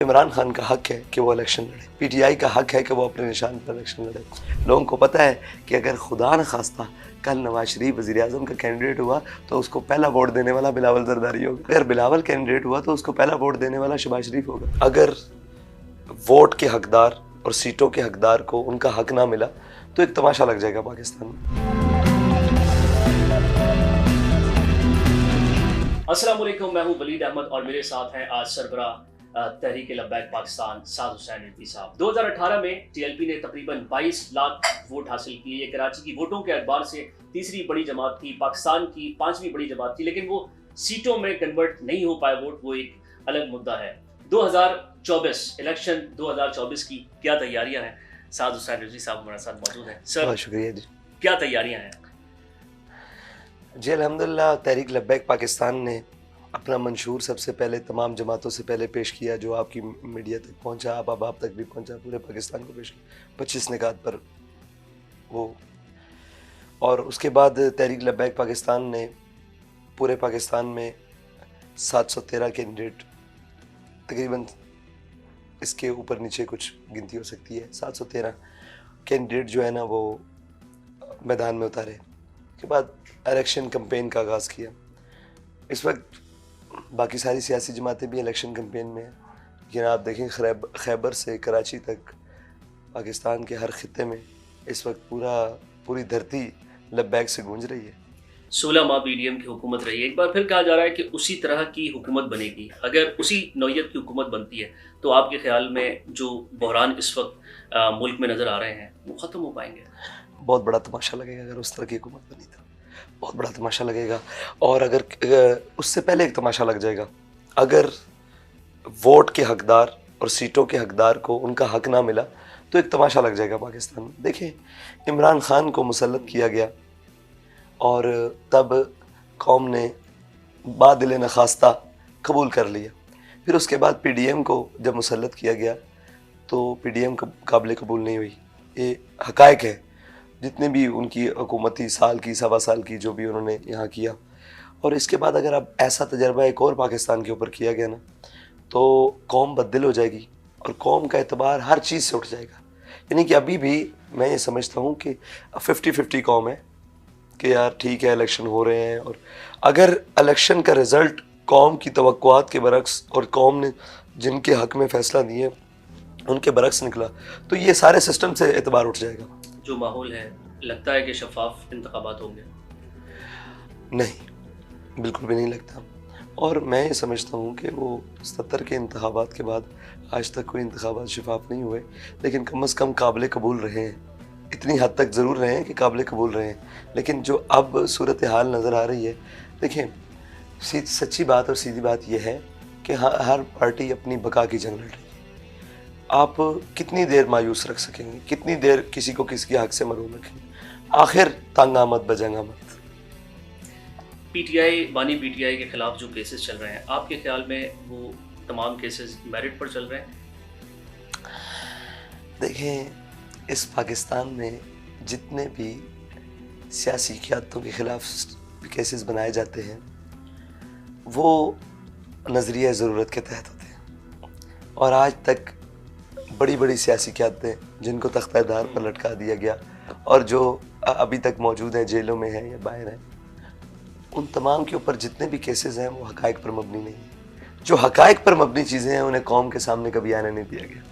इमरान खान का हक है कि वो इलेक्शन लड़े, पीटीआई का हक है कि वो अपने निशान पर इलेक्शन लड़े। लोगों को पता है कि अगर खुदा न खास्ता कल नवाज शरीफ वज़ीर आज़म का कैंडिडेट हुआ तो उसको पहला वोट देने वाला बिलावल जरदारी होगा। अगर बिलावल कैंडिडेट हुआ तो उसको पहला वोट देने वाला शहबाज शरीफ होगा। अगर वोट के हकदार और सीटों के हकदार को उनका हक ना मिला तो एक तमाशा लग जाएगा पाकिस्तान में। अस्सलाम वालेकुम, मैं हूं वलीद अहमद और मेरे साथ हैं आज सरबराह तहरीक लब्बैक पाकिस्तान साद हुसैन रिजवी साहब। 2018 में टीएलपी ने तकरीबन 22 लाख वोट हासिल किए। ये कराची की वोटों के एतबार से तीसरी बड़ी जमात थी, पाकिस्तान की 5वीं बड़ी जमात थी, लेकिन वो सीटों में कन्वर्ट नहीं हो पाए वोट, वो एक अलग मुद्दा है। 2024 इलेक्शन 2024 की क्या तैयारियां हैं? साद हुसैन रिजवी साहब हमारे साथ मौजूद हैं। सर, शुक्रिया जी। क्या तैयारियां हैं? जी अल्हम्दुलिल्लाह, तहरीक लब्बैक पाकिस्तान ने अपना मंशूर सबसे पहले तमाम जमातों से पहले पेश किया, जो आपकी मीडिया तक पहुंचा, आप तक भी पहुंचा, पूरे पाकिस्तान को पेश किया 25 निकात पर वो। और उसके बाद तहरीक लब्बैक पाकिस्तान ने पूरे पाकिस्तान में 713 कैंडिडेट, तकरीबन इसके ऊपर नीचे कुछ गिनती हो सकती है, 713 कैंडिडेट जो है ना वो मैदान में उतारे। के बाद इलेक्शन कैंपेन का आगाज़ किया। इस वक्त बाकी सारी सियासी जमातें भी इलेक्शन कैंपेन में हैं, लेकिन आप देखें खैबर से कराची तक पाकिस्तान के हर खित्ते में इस वक्त पूरी धरती लब्बैक से गूंज रही है। 16 माह पीडीएम की हुकूमत रही है। एक बार फिर कहा जा रहा है कि उसी तरह की हुकूमत बनेगी। अगर उसी नौयत की हुकूमत बनती है तो आपके ख्याल में जो बहरान इस वक्त मुल्क में नज़र आ रहे हैं वो ख़त्म हो पाएंगे? बहुत बड़ा तमाशा लगेगा अगर उस तरह की हुकूमत बनी तो, बहुत बड़ा तमाशा लगेगा। और अगर उससे पहले एक तमाशा लग जाएगा, अगर वोट के हकदार और सीटों के हकदार को उनका हक ना मिला तो एक तमाशा लग जाएगा पाकिस्तान में। देखिए, इमरान खान को मुसल्लत किया गया और तब कौम ने बादिल नखास्ता कबूल कर लिया। फिर उसके बाद पीडीएम को जब मुसल्लत किया गया तो पीडीएम काबिल कबूल नहीं हुई। ये हकायक है, जितने भी उनकी हुकूमती साल की सवा साल की जो भी उन्होंने यहाँ किया। और इसके बाद अगर अब ऐसा तजर्बा एक और पाकिस्तान के ऊपर किया गया ना तो कौम बददिल हो जाएगी और कौम का एतबार हर चीज़ से उठ जाएगा। यानी कि अभी भी मैं ये समझता हूँ कि 50-50 कौम है कि यार ठीक है इलेक्शन हो रहे हैं, और अगर इलेक्शन का रिज़ल्ट कौम की तवक्कुआत के बरक्स और कौम ने जिनके हक़ में फ़ैसला दिए उनके बरक्स निकला तो ये सारे सिस्टम से एतबार उठ जाएगा। जो माहौल है, लगता है कि शफाफ इंतखाबात होंगे? नहीं, बिल्कुल भी नहीं लगता। और मैं ये समझता हूँ कि वो 70 के इंतखाबात के बाद आज तक कोई इंतखाबात शफाफ नहीं हुए, लेकिन कम से कम काबिल कबूल रहे हैं। इतनी हद तक ज़रूर रहे हैं कि काबिल कबूल रहे हैं। लेकिन जो अब सूरत हाल नज़र आ रही है, देखें, सच्ची बात और सीधी बात यह है कि हर पार्टी अपनी बका की जंग लड़ रही है। आप कितनी देर मायूस रख सकेंगे, कितनी देर किसी को किसके हक से मरूम रखेंगे? आखिर तंग आमद बजंग आमद। पीटीआई, बानी पीटीआई के खिलाफ जो केसेस चल रहे हैं, आपके ख्याल में वो तमाम केसेस मेरिट पर चल रहे हैं? देखें, इस पाकिस्तान में जितने भी सियासी क़यादतों के ख़िलाफ़ केसेस बनाए जाते हैं वो नज़रिया ज़रूरत के तहत होते हैं। और आज तक बड़ी बड़ी सियासी क़यादतें जिनको तख्ता-ए-दार पर लटका दिया गया और जो अभी तक मौजूद हैं, जेलों में हैं या बाहर हैं, उन तमाम के ऊपर जितने भी केसेस हैं वो हक़ाइक़ पर मबनी नहीं है। जो हक़ाइक़ पर मबनी चीज़ें हैं उन्हें कौम के सामने कभी आने नहीं दिया गया,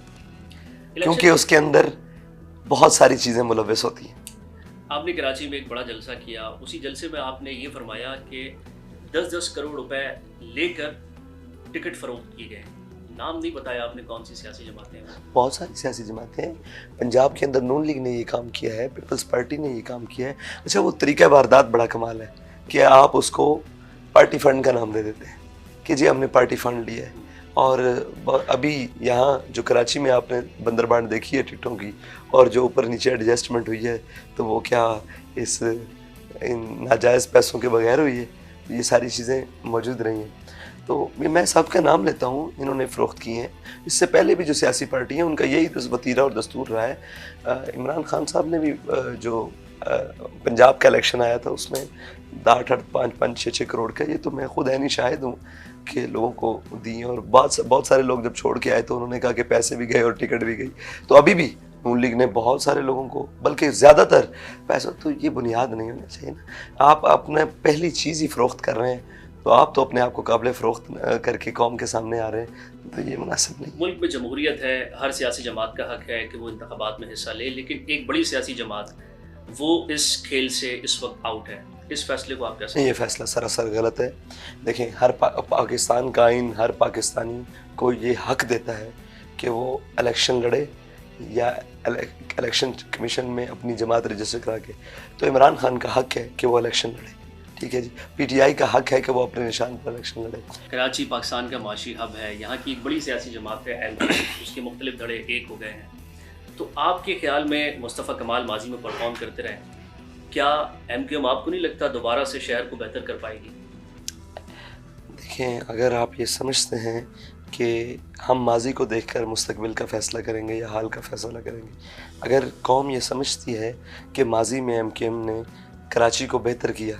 क्योंकि उसके अंदर बहुत सारी चीज़ें मुलव्वस होती हैं। आपने कराची में एक बड़ा जलसा किया, उसी जलसे में आपने ये फरमाया कि 10-10 करोड़ रुपए लेकर टिकट फरोख्त किए गए। नाम नहीं बताया आपने, कौन सी सियासी जमातें हैं? बहुत सारी सियासी जमातें हैं। पंजाब के अंदर नून लीग ने ये काम किया है, पीपल्स पार्टी ने ये काम किया है। अच्छा, वो तरीका वारदात बड़ा कमाल है कि आप उसको पार्टी फ़ंड का नाम दे देते हैं कि जी हमने पार्टी फ़ंड लिया है। और अभी यहाँ जो कराची में आपने बंदरबांट देखी है टिकटों की, और जो ऊपर नीचे एडजस्टमेंट हुई है, तो वो क्या इन नाजायज़ पैसों के बगैर हुई है? ये सारी चीज़ें मौजूद रही हैं। तो मैं सबका नाम लेता हूँ, इन्होंने फ़रोख्त किए हैं। इससे पहले भी जो सियासी पार्टी हैं उनका यही वतीरा और दस्तूर रहा है। इमरान खान साहब ने भी जो पंजाब का इलेक्शन आया था, उसमें 8-8, 5-5, 6-6 करोड़ का, ये तो मैं खुद ऐनी शाहिद हूँ कि लोगों को दिए। और बहुत सारे लोग जब छोड़ के आए तो उन्होंने कहा कि पैसे भी गए और टिकट भी गई। तो अभी भी नून लीग ने बहुत सारे लोगों को, बल्कि ज़्यादातर पैसा, तो ये बुनियाद नहीं होना चाहिए ना। आप अपने पहली चीज़ ही फ़रोख्त कर रहे हैं, तो आप तो अपने आप को काबिल फ़रोख्त करके कौम के सामने आ रहे हैं, तो ये मुनासिब नहीं। मुल्क में जमहूरियत है, हर सियासी जमात का हक है कि वो इंतखाबात में हिस्सा ले, लेकिन एक बड़ी सियासी जमात वो इस खेल से इस वक्त आउट है। इस फैसले को आप कैसे? नहीं, ये फैसला सरासर गलत है। देखें, हर पाकिस्तान का आइन हर पाकिस्तानी को ये हक देता है कि वो इलेक्शन लड़े या इलेक्शन कमीशन में अपनी जमात रजिस्टर करा के। तो इमरान खान का हक है कि वो इलेक्शन लड़े, ठीक है जी। पीटीआई का हक है कि वो अपने निशान पर इलेक्शन लड़े। कराची पाकिस्तान का माशी हब है, यहाँ की एक बड़ी सियासी जमात है एमक्यू, उसके मुख्तलिफ धड़े एक हो गए हैं। तो आपके ख्याल में मुस्तफ़ा कमाल माजी में परफॉर्म करते रहें, क्या एमक्यूएम आपको नहीं लगता दोबारा से शहर को बेहतर कर पाएगी? देखें, अगर आप ये समझते हैं कि हम माजी को देखकर मुस्तकबिल का फ़ैसला करेंगे या हाल का फ़ैसला करेंगे, अगर कौम ये समझती है कि माजी में एमक्यूएम ने कराची को बेहतर किया,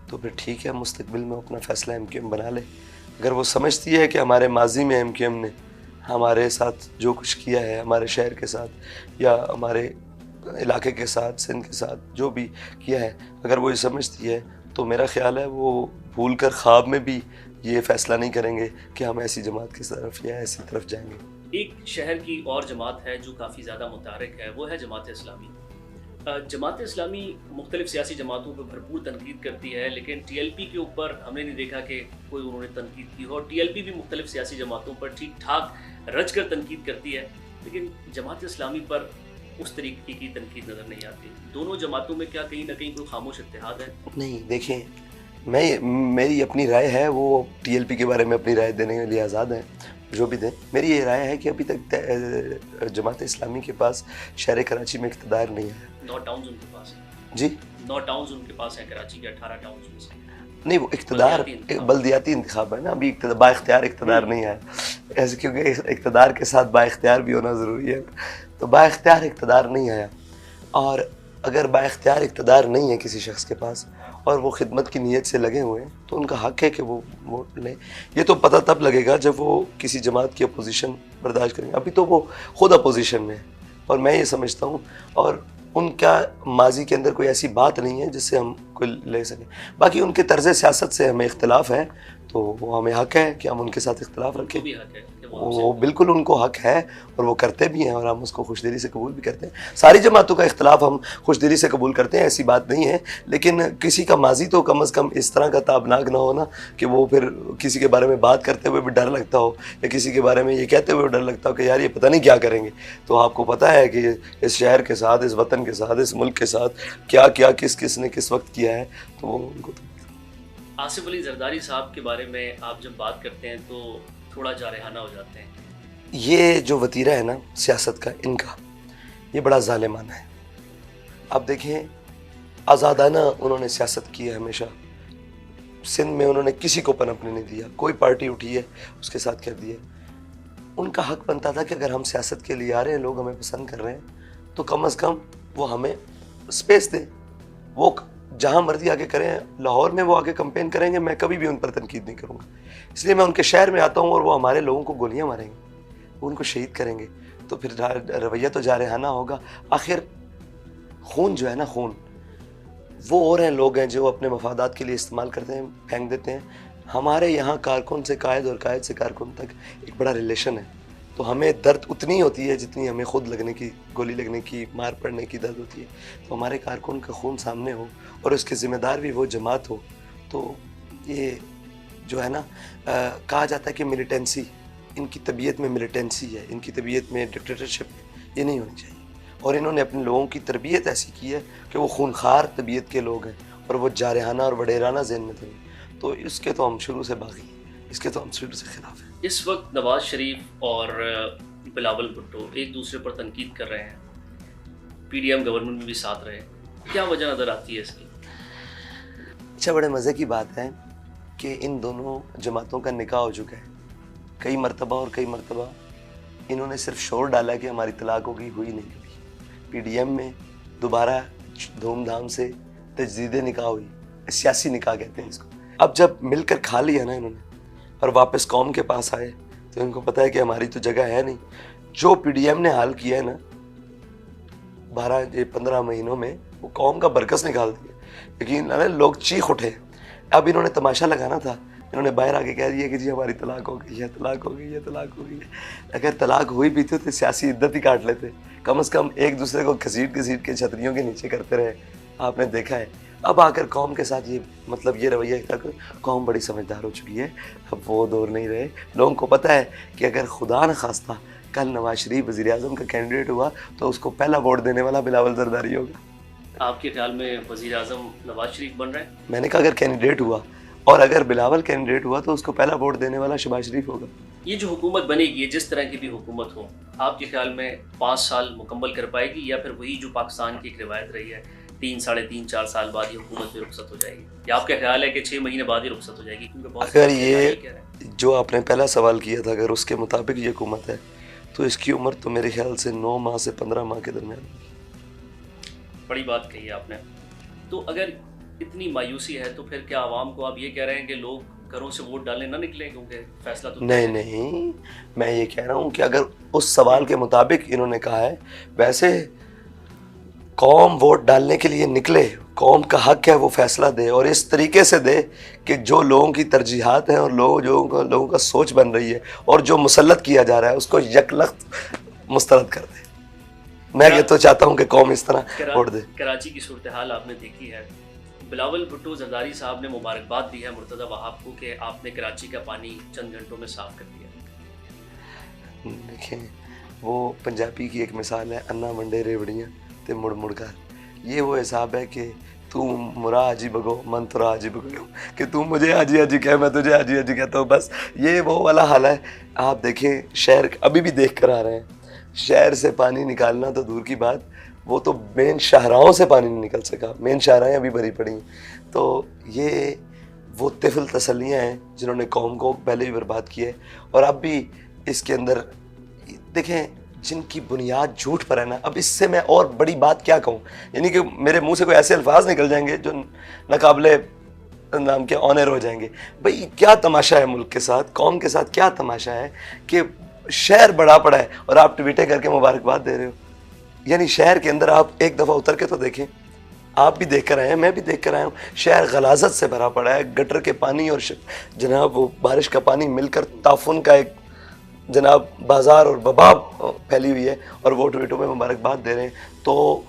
तो फिर ठीक है, मुस्तकबिल में अपना फ़ैसला एमक्यूएम बना ले। अगर वो समझती है कि हमारे माजी में एमक्यूएम ने हमारे साथ जो कुछ किया है, हमारे शहर के साथ या हमारे इलाके के साथ, सिंध के साथ जो भी किया है, अगर वो ये समझती है, तो मेरा ख़्याल है वो भूल कर ख्वाब में भी ये फ़ैसला नहीं करेंगे कि हम ऐसी जमात की तरफ या ऐसी तरफ जाएंगे। एक शहर की और जमात है जो काफ़ी ज़्यादा मुतारिक है, वो है जमात इस्लामी। जमात इस्लामी मुख्तलिफ सियासी जमातों पर भरपूर तनकीद करती है, लेकिन टीएलपी के ऊपर हमने नहीं देखा कि कोई उन्होंने तनकीद की हो। और टीएलपी भी मुख्तलिफ सियासी जमातों पर ठीक ठाक रच कर तनकीद करती है, लेकिन जमात इस्लामी पर उस तरीके की तनकीद नज़र नहीं आती। दोनों जमातों में क्या कहीं ना कहीं कोई खामोश इत्तेहाद है? नहीं, देखें, मेरी अपनी राय है, वो टीएलपी के बारे में अपनी राय देने के लिए आज़ाद है, जो भी दें। मेरी ये राय है कि अभी तक जमात इस्लामी के पास शहर कराची में इक़्तिदार नहीं है। 9 टाउन्स उनके पास है जी, 9 टाउन्स उनके पास हैं, कराची के 18 टाउन्स में से। नहीं, वो इक़्तिदार बल्दियाती इंतखाब है ना, अभी बाइख्तियार इक़्तिदार नहीं है ऐसे, क्योंकि इक़्तिदार के साथ बाइख्तियार भी होना ज़रूरी है। तो बाइख्तियार इक़्तिदार नहीं आया, और अगर बाइख्तियार इक़्तिदार नहीं है किसी शख्स के पास और वो खिदमत की नीयत से लगे हुए हैं, तो उनका हक है कि वो वोट लें। ये तो पता तब लगेगा जब वो किसी जमात की अपोजिशन बर्दाश्त करेंगे। अभी तो वो खुद अपोजिशन में है, और मैं ये समझता हूँ, और उनका माजी के अंदर कोई ऐसी बात नहीं है जिससे हम कोई ले सकें। बाकी उनके तर्ज़ सियासत से हमें इख्तिलाफ है, तो वो हमें हक है कि हम उनके साथ इख्तिलाफ रखें। भी हक है कि वो बिल्कुल उनको हक है, और वो करते भी हैं, और हम उसको खुशदिली से कबूल भी करते हैं। सारी जमातों का इख्तिलाफ हम खुशदिली से कबूल करते हैं, ऐसी बात नहीं है। लेकिन किसी का माजी तो कम अज़ कम इस तरह का ताबनाक ना हो ना, कि वो फिर किसी के बारे में बात करते हुए भी डर लगता हो, या किसी के बारे में ये कहते हुए डर लगता हो कि यार ये पता नहीं क्या करेंगे। तो आपको पता है कि इस शहर के साथ, इस वतन के साथ, इस मुल्क के साथ क्या क्या किस ने किस वक्त किया है, तो वो उनको आसिफ अली जरदारी साहब के बारे में आप जब बात करते हैं तो थोड़ा जारहाना हो जाते हैं। ये जो वतीरा है ना सियासत का, इनका ये बड़ा ज़ालिमाना है। आप देखें, आज़ादाना उन्होंने सियासत की है हमेशा। सिंध में उन्होंने किसी को पनपने नहीं दिया, कोई पार्टी उठी है उसके साथ कर दिए। उनका हक बनता था कि अगर हम सियासत के लिए आ रहे हैं, लोग हमें पसंद कर रहे हैं, तो कम अज़ कम वो हमें स्पेस दें। वो जहाँ मर्जी आके करें, लाहौर में वो आके कंपेन करेंगे, मैं कभी भी उन पर तनकीद नहीं करूँगा। इसलिए मैं उनके शहर में आता हूँ और वो हमारे लोगों को गोलियाँ मारेंगे, वो उनको शहीद करेंगे, तो फिर रवैया तो जारहाना होगा। आखिर खून जो है ना, खून वो और हैं लोग हैं जो अपने मफादात के लिए इस्तेमाल करते हैं, फेंक देते हैं। हमारे यहाँ कारकुन से कायद और कायद से कारकुन तक एक बड़ा रिलेशन है, तो हमें दर्द उतनी होती है जितनी हमें खुद लगने की, गोली लगने की, मार पड़ने की दर्द होती है। तो हमारे कारकुन का खून सामने हो और उसके ज़िम्मेदार भी वो जमात हो, तो ये जो है ना, कहा जाता है कि मिलिटेंसी, इनकी तबीयत में मिलिटेंसी है, इनकी तबीयत में डिक्टेटरशिप है, ये नहीं होनी चाहिए। और इन्होंने अपने लोगों की तरबियत ऐसी की है कि वो खूनखार तबीयत के लोग हैं, और वो जारहाना और वडेराना ज़हन में थे। तो इसके तो हम शुरू से बागी हैं, इसके तो हम शुरू से खिलाफ हैं। इस वक्त नवाज शरीफ और बिलावल भुट्टो एक दूसरे पर तनकीद कर रहे हैं, पीडीएम गवर्नमेंट में भी साथ रहे, क्या वजह नज़र आती है इसकी? अच्छा, बड़े मज़े की बात है कि इन दोनों जमातों का निकाह हो चुका है कई मरतबा, और कई मरतबा इन्होंने सिर्फ शोर डाला कि हमारी तलाक होगी, हुई नहीं कभी। पीडीएम में दोबारा धूमधाम से तजदीद निकाह हुई, सियासी निकाह कहते हैं इसको। अब जब मिलकर खा लिया ना इन्होंने और वापस कौम के पास आए तो इनको पता है कि हमारी तो जगह है नहीं। जो पीडीएम ने हाल किया है ना 12-15 महीनों में, वो कौम का बरकस निकाल दिया। लेकिन लोग चीख उठे। अब इन्होंने तमाशा लगाना था, इन्होंने बाहर आके कह दिया कि जी हमारी तलाक हो गई है, तलाक हो गई है, तलाक हो गई है। अगर तलाक हुई भी तो सियासी इद्दत ही काट लेते, कम से कम एक दूसरे को घसीट घसीट के छतरियों के नीचे करते रहे। आपने देखा है अब आकर कौम के साथ ये मतलब ये रवैया तक कौम बड़ी समझदार हो चुकी है। अब वो दौर नहीं रहे। लोगों को पता है कि अगर खुदा न खास्ता कल नवाज शरीफ वज़ीर आज़म का कैंडिडेट हुआ तो उसको पहला वोट देने वाला बिलावल जरदारी होगा। आपके ख्याल में वज़ीर आज़म नवाज शरीफ बन रहे हैं? मैंने कहा अगर कैंडिडेट हुआ, और अगर बिलावल कैंडिडेट हुआ तो उसको पहला वोट देने वाला शहबाज शरीफ होगा। ये जो हुकूमत बनेगी, जिस तरह की भी हुकूमत हो, आपके ख्याल में 5 साल मुकम्मल कर पाएगी या फिर वही जो पाकिस्तान की एक रिवायत रही है 3, साढ़े 3, 4 साल बाद ये हुकूमत में रुखसत हो जाएगी, या आपका ख्याल है कि 6 महीने बाद ही रुखसत हो जाएगी? क्योंकि बहुत अगर ये जो आपने पहला सवाल किया था, अगर उसके मुताबिक ये हुकूमत है तो इसकी उम्र तो मेरे ख्याल से 9 माह से 15 माह के दरमियान। बड़ी बात कही है आपने। तो अगर इतनी मायूसी है तो फिर क्या आवाम को आप ये कह रहे हैं कि लोग घरों से वोट डालने ना निकलें, क्योंकि फैसला तो नहीं, मैं ये कह रहा हूँ कि अगर उस सवाल के मुताबिक इन्होंने कहा है, वैसे कौम वोट डालने के लिए निकले, कौम का हक है वो फैसला दे, और इस तरीके से दे कि जो लोगों की तरजीहात हैं और लोगों का सोच बन रही है और जो मुसल्लत किया जा रहा है उसको यकलख्त मुस्तरद कर दे। मैं ये तो चाहता हूँ कि कौम इस तरह वोट दे। कराची की सूरत हाल आपने देखी है। बिलावल भुट्टो जरदारी साहब ने मुबारकबाद दी है मुर्तज़ा वहाब को कि आपने कराची का पानी चंद घंटों में साफ कर दिया। देखें, वो पंजाबी की एक मिसाल है, अन्ना मंडे रेवड़ियाँ ते मुड़ मुड़ कर। ये वो हिसाब है कि तू मुरा हाजी बगो मन तुरा हाजी बगो, कि तू मुझे हाजी हाजी कह मैं तुझे हाजी हाजी कहता हूँ। बस ये वो वाला हाल है। आप देखें शहर अभी भी देख कर आ रहे हैं, शहर से पानी निकालना तो दूर की बात, वो तो मेन शाहराहों से पानी नहीं निकल सका, मेन शाहराहें अभी भरी पड़ी हैं। तो ये वो तिफल तसल्लियाँ हैं जिन्होंने कौम को पहले भी बर्बाद किया है और अब भी इसके अंदर देखें जिनकी बुनियाद झूठ पर है ना। अब इससे मैं और बड़ी बात क्या कहूँ, यानी कि मेरे मुंह से कोई ऐसे अल्फाज निकल जाएंगे जो नाकाबिले नाम के ऑनर हो जाएंगे। भाई क्या तमाशा है मुल्क के साथ, कौम के साथ क्या तमाशा है कि शहर बड़ा पड़ा है और आप ट्वीटें करके मुबारकबाद दे रहे हो। यानी शहर के अंदर आप एक दफ़ा उतर के तो देखें, आप भी देख कर आए हैं, मैं भी देख कर आया हूँ, शहर गलाजत से भरा पड़ा है। गटर के पानी और जनाब वो बारिश का पानी मिलकर ताफुन का एक जनाब बाजार और बबाब फैली हुई है, और वो ट्वीटों में मुबारकबाद दे रहे हैं। तो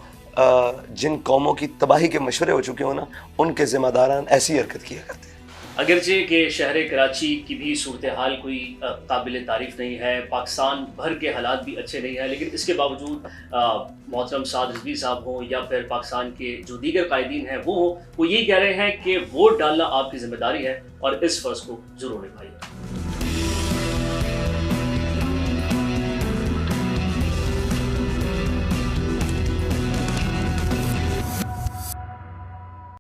जिन कौमों की तबाही के मशवरे हो चुके हो ना, उनके ज़िम्मेदारान ऐसी हरकत किया करते हैं। अगरचे कि शहर कराची की भी सूरत हाल कोई काबिल तारीफ़ नहीं है, पाकिस्तान भर के हालात भी अच्छे नहीं हैं, लेकिन इसके बावजूद मोहतरम साद रिजवी साहब हों या फिर पाकिस्तान के जो दीगर कायदीन हैं वो यही कह रहे हैं कि वोट डालना आपकी ज़िम्मेदारी है और इस फ़र्ज़ को ज़रूर निभाइए।